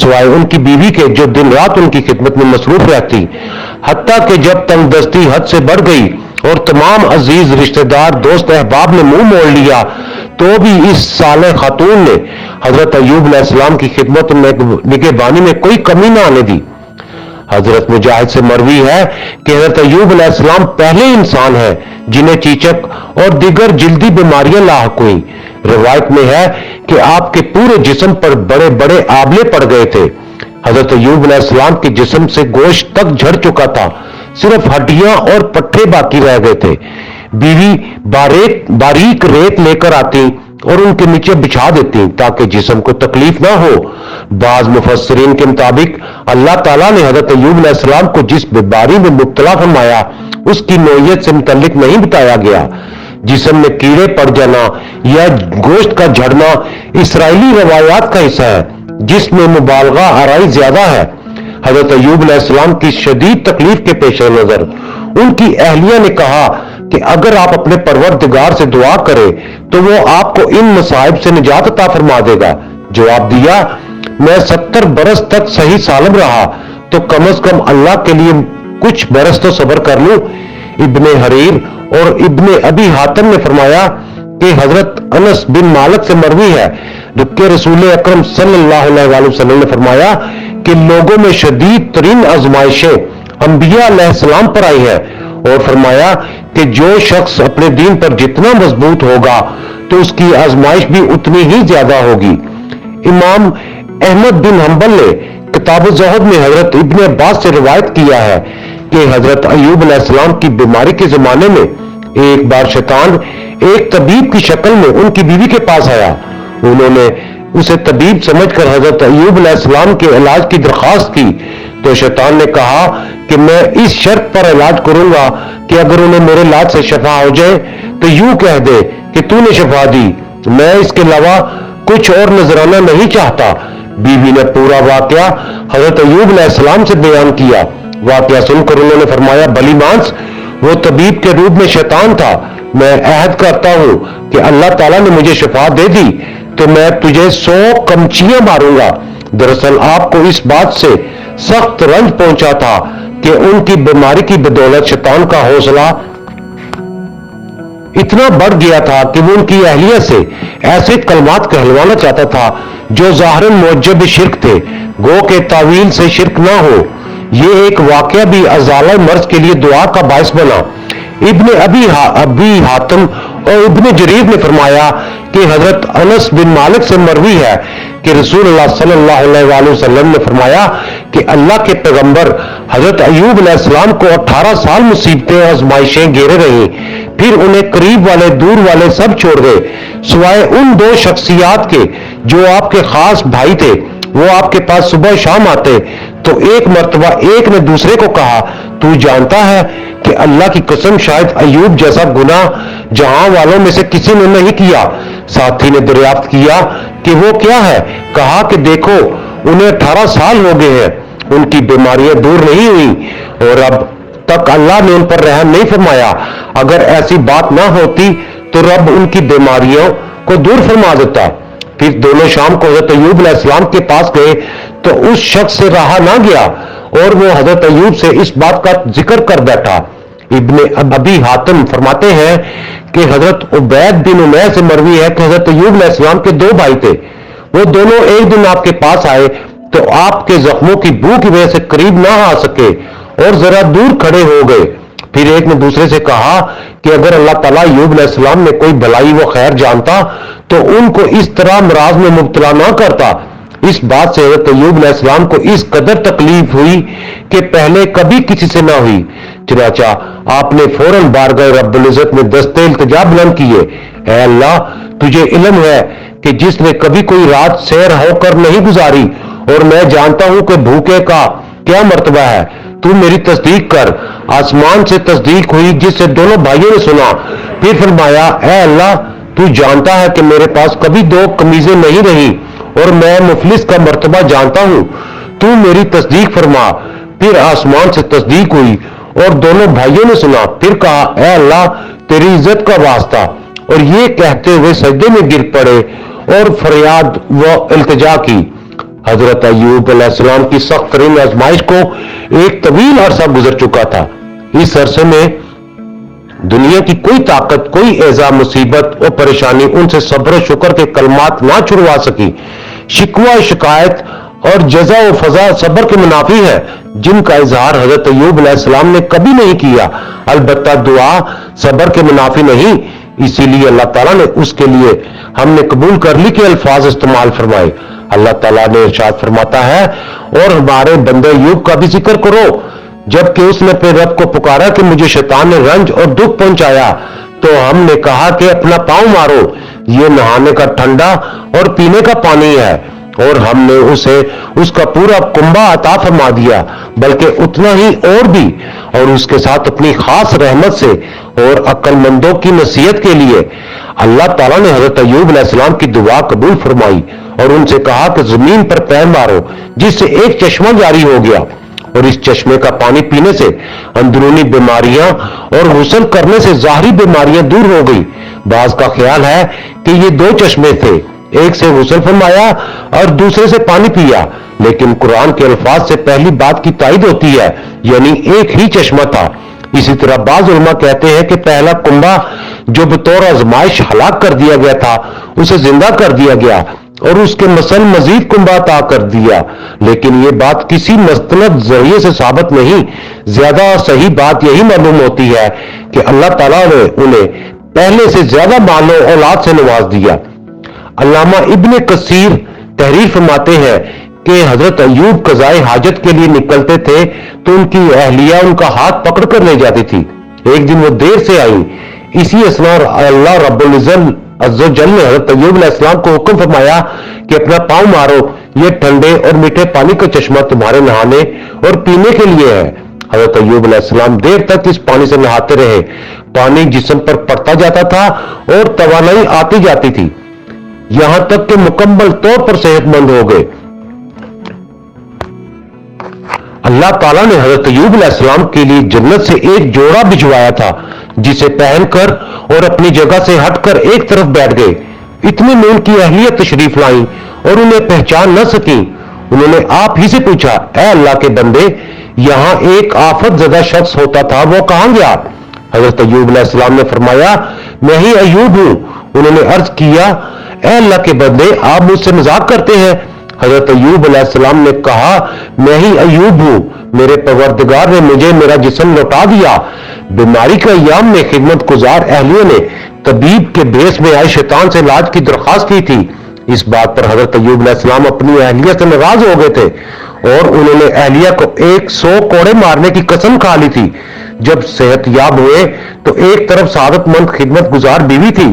سوائے ان کی بیوی کے جو دن رات ان کی خدمت میں مصروف رہتی، حتیٰ کہ جب تنگ دستی حد سے بڑھ گئی اور تمام عزیز رشتہ دار دوست احباب نے منہ موڑ لیا، تو بھی اس صالح خاتون نے حضرت ایوب علیہ السلام کی خدمت میں نگہبانی میں کوئی کمی نہ آنے دی۔ حضرت مجاہد سے مروی ہے کہ حضرت ایوب علیہ السلام پہلے انسان ہیں جنہیں چیچک اور دیگر جلدی بیماریاں لاحق ہوئیں۔ روایت میں ہے کہ آپ کے پورے جسم پر بڑے بڑے آبلے پڑ گئے تھے۔ حضرت ایوب علیہ السلام کے جسم سے گوشت تک جھڑ چکا تھا، صرف ہڈیاں اور پٹھے باقی رہ گئے تھے۔ بیوی باریک ریت لے کر آتی اور ان کے نیچے بچھا دیتی تاکہ جسم کو تکلیف نہ ہو۔ بعض مفسرین کے مطابق اللہ تعالیٰ نے حضرت ایوب علیہ السلام کو جس بیماری میں مبتلا فرمایا اس کی نوعیت سے متعلق نہیں بتایا گیا۔ جسم میں کیڑے پڑ جانا یا گوشت کا جھڑنا اسرائیلی روایات کا حصہ ہے جس میں مبالغہ آرائی زیادہ ہے۔ حضرت ایوب علیہ السلام کی شدید تکلیف کے پیش نظر ان کی اہلیہ نے کہا کہ اگر آپ اپنے پروردگار سے دعا کریں تو وہ آپ کو ان مصائب سے نجات عطا فرما دے گا۔ جواب دیا، میں 70 برس تک صحیح سالم رہا تو کم از کم اللہ کے لیے کچھ برس تو صبر کر لوں۔ ابن حریر اور ابن ابی حاتم نے فرمایا کہ حضرت انس بن مالک سے مروی ہے کہ رسول اکرم صلی اللہ علیہ وسلم نے فرمایا کہ لوگوں میں شدید ترین آزمائشیں انبیاء علیہ السلام پر آئی ہیں، اور فرمایا کہ جو شخص اپنے دین پر جتنا مضبوط ہوگا تو اس کی آزمائش بھی اتنی ہی زیادہ ہوگی۔ امام احمد بن حنبل نے کتاب الزہد میں حضرت ابن عباس سے روایت کیا ہے کہ حضرت ایوب علیہ السلام کی بیماری کے زمانے میں ایک بار شیطان ایک طبیب کی شکل میں ان کی بیوی کے پاس آیا۔ انہوں نے اسے طبیب سمجھ کر حضرت ایوب علیہ السلام کے علاج کی درخواست کی تو شیطان نے کہا کہ میں اس شرط پر علاج کروں گا کہ اگر انہیں میرے علاج سے شفا ہو جائے تو یوں کہہ دے کہ تو نے شفا دی، میں اس کے علاوہ کچھ اور نذرانہ نہیں چاہتا۔ بیوی نے پورا واقعہ حضرت ایوب علیہ السلام سے بیان کیا۔ واقعہ سن کر انہوں نے فرمایا، بلی مانس، وہ طبیب کے روپ میں شیطان تھا۔ میں عہد کرتا ہوں کہ اللہ تعالیٰ نے مجھے شفا دے دی تو میں تجھے 100 کمچیاں ماروں گا۔ دراصل آپ کو اس بات سے سخت رنج پہنچا تھا کہ ان کی بیماری کی بدولت شیطان کا حوصلہ اتنا بڑھ گیا تھا کہ وہ ان کی اہلیہ سے ایسے کلمات کہلوانا چاہتا تھا جو ظاہراً موجب شرک تھے، گو کہ تعویل سے شرک نہ ہو۔ یہ ایک واقعہ بھی ازالہ مرض کے لیے دعا کا باعث بنا۔ ابن ابی حاتم اور ابن جریر نے فرمایا کہ حضرت انس بن مالک سے مروی ہے کہ رسول اللہ صلی اللہ علیہ وسلم نے فرمایا کہ اللہ کے پیغمبر حضرت ایوب علیہ السلام کو 18 سال مصیبتیں آزمائشیں گھیرے رہی، پھر انہیں قریب والے دور والے سب چھوڑ گئے سوائے ان 2 شخصیات کے جو آپ کے خاص بھائی تھے۔ وہ آپ کے پاس صبح شام آتے تو ایک مرتبہ ایک نے دوسرے کو کہا، تو جانتا ہے کہ اللہ کی قسم شاید ایوب جیسا گناہ جہاں والوں میں سے کسی نے نہیں کیا۔ ساتھی نے دریافت کیا کہ وہ کیا ہے؟ کہا کہ دیکھو انہیں 18 سال ہو گئے ہیں، ان کی بیماریاں دور نہیں ہوئی اور اب تک اللہ نے ان پر رحم نہیں فرمایا۔ اگر ایسی بات نہ ہوتی تو رب ان کی بیماریوں کو دور فرما دیتا۔ پھر دونوں شام کو حضرت ایوب علیہ السلام کے پاس گئے تو اس شخص سے رہا نہ گیا اور وہ حضرت ایوب سے اس بات کا ذکر کر بیٹھا۔ ابن ابی حاتم فرماتے ہیں کہ حضرت عبید بن عمیر سے مروی ہے کہ حضرت ایوب علیہ السلام کے 2 بھائی تھے۔ وہ دونوں ایک دن آپ کے پاس آئے تو آپ کے زخموں کی بو کی وجہ سے قریب نہ آ سکے اور ذرا دور کھڑے ہو گئے۔ پھر ایک نے دوسرے سے کہا کہ اگر اللہ تعالیٰ ایوب علیہ السلام میں کوئی بھلائی و خیر جانتا تو ان کو اس طرح امراض میں مبتلا نہ کرتا۔ اس بات سے حضرت ایوب علیہ السلام کو اس قدر تکلیف ہوئی کہ پہلے کبھی کسی سے نہ ہوئی۔ چنانچہ آپ نے فوراً بارگاہ رب العزت میں دستے التجا بلند کیے، اے اللہ، تجھے علم ہے کہ جس نے کبھی کوئی رات سیر ہو کر نہیں گزاری اور میں جانتا ہوں کہ بھوکے کا کیا مرتبہ ہے، تو میری تصدیق کر۔ آسمان سے تصدیق ہوئی جس سے دونوں بھائیوں نے سنا۔ پھر فرمایا، اے اللہ، تو جانتا ہے کہ میرے پاس کبھی 2 قمیضیں نہیں رہی اور میں مفلس کا مرتبہ جانتا ہوں، تو میری تصدیق فرما۔ پھر آسمان سے تصدیق ہوئی اور دونوں بھائیوں نے سنا۔ پھر کہا، اے اللہ، تیری عزت کا واسطہ، اور یہ کہتے ہوئے سجدے میں گر پڑے اور فریاد و التجا کی۔ حضرت ایوب علیہ السلام کی سخت ترین آزمائش کو ایک طویل عرصہ گزر چکا تھا۔ اس عرصے میں دنیا کی کوئی طاقت، کوئی ایذا، مصیبت اور پریشانی ان سے صبر و شکر کے کلمات نہ چھڑوا سکی۔ شکوہ، شکایت اور جزا و فضا صبر کے منافی ہے، جن کا اظہار حضرت ایوب علیہ السلام نے کبھی نہیں کیا۔ البتہ دعا صبر کے منافی نہیں، اسی لیے اللہ تعالیٰ نے اس کے لیے ہم نے قبول کر لی کہ الفاظ استعمال فرمائے۔ اللہ تعالیٰ نے ارشاد فرماتا ہے، اور ہمارے بندے ایوب کا بھی ذکر کرو، جبکہ اس نے اپنے رب کو پکارا کہ مجھے شیطان نے رنج اور دکھ پہنچایا، تو ہم نے کہا کہ اپنا پاؤں مارو، یہ نہانے کا ٹھنڈا اور پینے کا پانی ہے، اور ہم نے اسے اس کا پورا کنبہ عطا فرما دیا، بلکہ اتنا ہی اور بھی، اور اس کے ساتھ اپنی خاص رحمت سے اور عقل مندوں کی نصیحت کے لیے۔ اللہ تعالیٰ نے حضرت ایوب علیہ السلام کی دعا قبول فرمائی اور ان سے کہا کہ زمین پر پیر مارو، جس سے ایک چشمہ جاری ہو گیا، اور اس چشمے کا پانی پینے سے اندرونی بیماریاں اور غسل کرنے سے ظاہری بیماریاں دور ہو گئی۔ بعض کا خیال ہے کہ یہ دو چشمے تھے، ایک سے غسل فرمایا اور دوسرے سے پانی پیا، لیکن قرآن کے الفاظ سے پہلی بات کی تائید ہوتی ہے، یعنی ایک ہی چشمہ تھا۔ اسی طرح بعض علماء کہتے ہیں کہ پہلا کنبہ جو بطور آزمائش ہلاک کر دیا گیا تھا، اسے زندہ کر دیا گیا اور اس کے مثل مزید کنبہ عطا کر دیا، لیکن یہ بات کسی مستند ذریعے سے ثابت نہیں۔ زیادہ صحیح بات یہی معلوم ہوتی ہے کہ اللہ تعالیٰ نے انہیں پہلے سے زیادہ مال و اولاد سے نواز دیا۔ علامہ ابن کثیر تحریر فرماتے ہیں کہ حضرت ایوب قضائے حاجت کے لیے نکلتے تھے تو ان کی اہلیہ ان کا ہاتھ پکڑ کر لے جاتی تھی۔ ایک دن وہ دیر سے آئی، اسی اثناء اللہ رب العزت عز و جل نے حضرت ایوب علیہ السلام کو حکم فرمایا کہ اپنا پاؤں مارو، یہ ٹھنڈے اور میٹھے پانی کا چشمہ تمہارے نہانے اور پینے کے لیے ہے۔ حضرت ایوب علیہ السلام دیر تک اس پانی سے نہاتے رہے، پانی جسم پر پڑتا جاتا تھا اور توانائی آتی جاتی تھی، یہاں تک کہ مکمل طور پر صحت مند ہو گئے۔ اللہ تعالیٰ نے حضرت ایوب علیہ السلام کے لیے جنت سے ایک جوڑا بھجوایا تھا، جسے پہن کر اور اپنی جگہ سے ہٹ کر ایک طرف بیٹھ گئے۔ اتنے میں ان کی اہلیہ تشریف لائیں اور انہیں پہچان نہ سکیں۔ انہوں نے آپ ہی سے پوچھا، اے اللہ کے بندے، یہاں ایک آفت زدہ شخص ہوتا تھا، وہ کہاں گیا؟ حضرت ایوب علیہ السلام نے فرمایا، میں ہی ایوب ہوں۔ انہوں نے عرض کیا، اے اللہ کے بندے، آپ مجھ سے مذاق کرتے ہیں؟ حضرت ایوب علیہ السلام نے کہا، میں ہی ایوب ہوں، میرے پروردگار نے مجھے میرا جسم لوٹا دیا۔ بیماری کے ایام میں خدمت گزار اہلیہ نے طبیب کے بھیس میں آئے شیطان سے علاج کی درخواست کی تھی۔ اس بات پر حضرت ایوب علیہ السلام اپنی اہلیہ سے ناراض ہو گئے تھے اور انہوں نے اہلیہ کو 100 کوڑے مارنے کی قسم کھا لی تھی۔ جب صحت یاب ہوئے تو ایک طرف سعادت مند خدمت گزار بیوی تھی،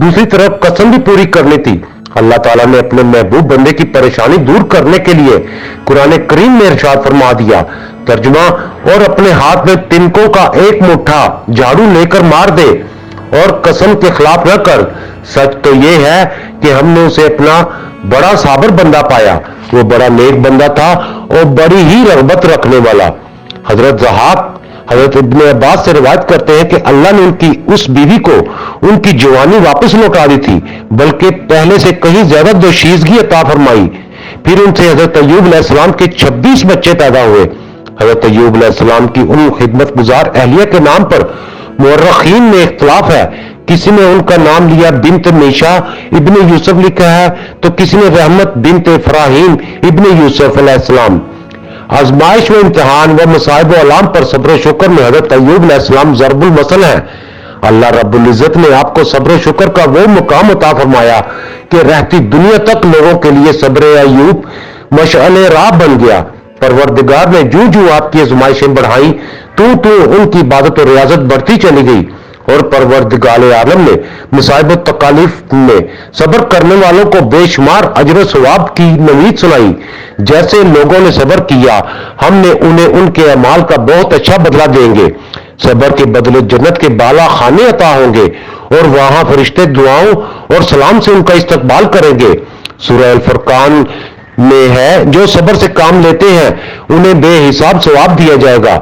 دوسری طرف قسم بھی پوری کرنی تھی۔ اللہ تعالیٰ نے اپنے محبوب بندے کی پریشانی دور کرنے کے لیے قرآن کریم میں ارشاد فرما دیا، ترجمہ، اور اپنے ہاتھ میں تنکوں کا ایک مٹھا جھاڑو لے کر مار دے اور قسم کے خلاف نہ کر۔ سچ تو یہ ہے کہ ہم نے اسے اپنا بڑا صابر بندہ پایا، وہ بڑا نیک بندہ تھا اور بڑی ہی رغبت رکھنے والا۔ حضرت ضحاک حضرت ابن عباس سے روایت کرتے ہیں کہ اللہ نے ان کی اس بیوی کو ان کی جوانی واپس لوٹا دی تھی، بلکہ پہلے سے کہیں زیادہ دوشیزگی عطا فرمائی۔ پھر ان سے حضرت ایوب علیہ السلام کے 26 بچے پیدا ہوئے۔ حضرت ایوب علیہ السلام کی ان خدمت گزار اہلیہ کے نام پر مورخین میں اختلاف ہے، کسی نے ان کا نام لیا بنت میشا ابن یوسف لکھا ہے تو کسی نے رحمت بنت افراہیم ابن یوسف علیہ السلام۔ آزمائش و امتحان و مصائب و علام پر صبر و شکر میں حضرت ایوب علیہ السلام ضرب المثل ہیں۔ اللہ رب العزت نے آپ کو صبر و شکر کا وہ مقام عطا فرمایا کہ رہتی دنیا تک لوگوں کے لیے صبر ایوب مشعل راہ بن گیا۔ پروردگار نے جو جو آپ کی آزمائشیں بڑھائیں تو ان کی عبادت و ریاضت بڑھتی چلی گئی، اور پروردگار عالم نے مصائب و تکالیف میں صبر کرنے والوں کو بے شمار اجر و ثواب کی نوید سنائی۔ جیسے لوگوں نے صبر کیا، ہم نے انہیں ان کے اعمال کا بہت اچھا بدلہ دیں گے۔ صبر کے بدلے جنت کے بالا خانے عطا ہوں گے اور وہاں فرشتے دعاؤں اور سلام سے ان کا استقبال کریں گے۔ سورہ الفرقان میں ہے، جو صبر سے کام لیتے ہیں انہیں بے حساب ثواب دیا جائے گا۔